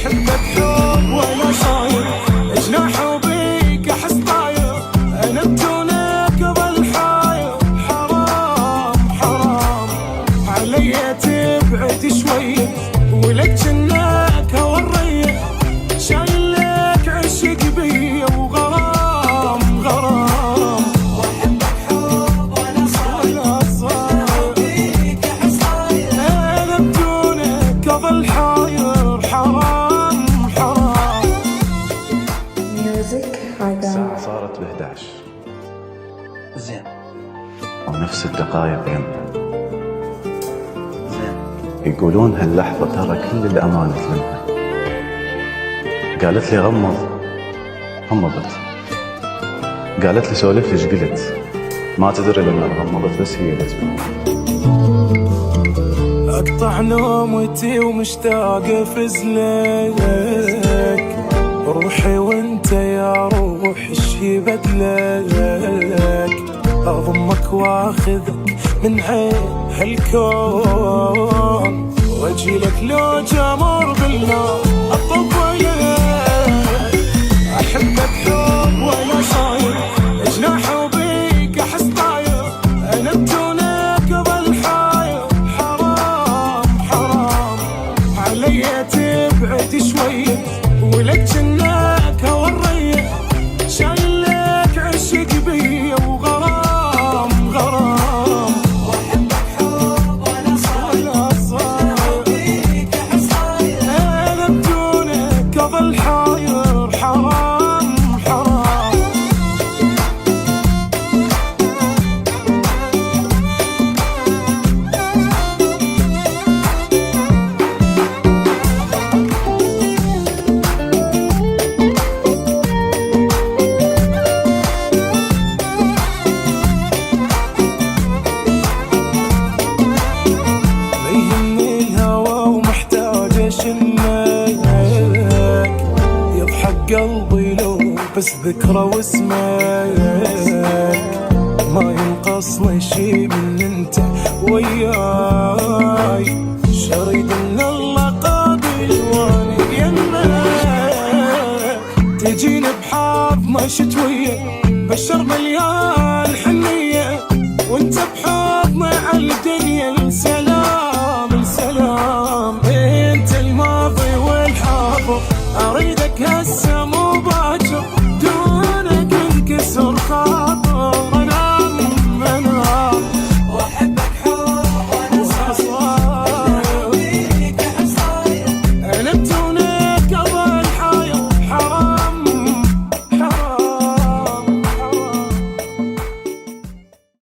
احبك حب ولا صاير، جناح وبيك احس طاير، انا بدونك ظل حاير. حرام حرام علي تبعد شويه، ولك جناك هوى الريه، شايل لك عشق بيا وغرام غرام. واحبك حب ولا صاير، بيك احس طاير، انا بدونك اظل حاير. حرام حرام. ميوزك عدم. الساعة صارت ب11 زين ونفس الدقايق يمنا. زين يقولون هاللحظة ترى كل الأمان تلمها. قالت لي غمض، غمضت. قالت لي سولف ليش قلت، ما تدري لما غمضت بس هي اللي تبين. اقطع نومتي ومشتاق افز لك، روحي وانت يا روح الشي بدلك، اضمك واخذك من عين هالكون، واجي لك لو جمر بالنار اطب وياك. احبك حب ولا صاير، جناح وبيك احس طاير، انا بدونك ظل حاير. حرام حرام علي تبعد شويه، ولك جناك هوى الريه، شايل لك عشق بيا وغرام غرام. واحبك حب ولا صاير، بيك احس طاير، انا بدونك اظل حاير. حرام حرام. ما يهمني الهوى ومحتاج اشمك، يضحك قلبي لو بس ذكرى واسمك، ما ينقصني شي من انت وياي، شريد ان الله قابل وانا يمك، تجيني بحظ ما شتويه بشر مليان.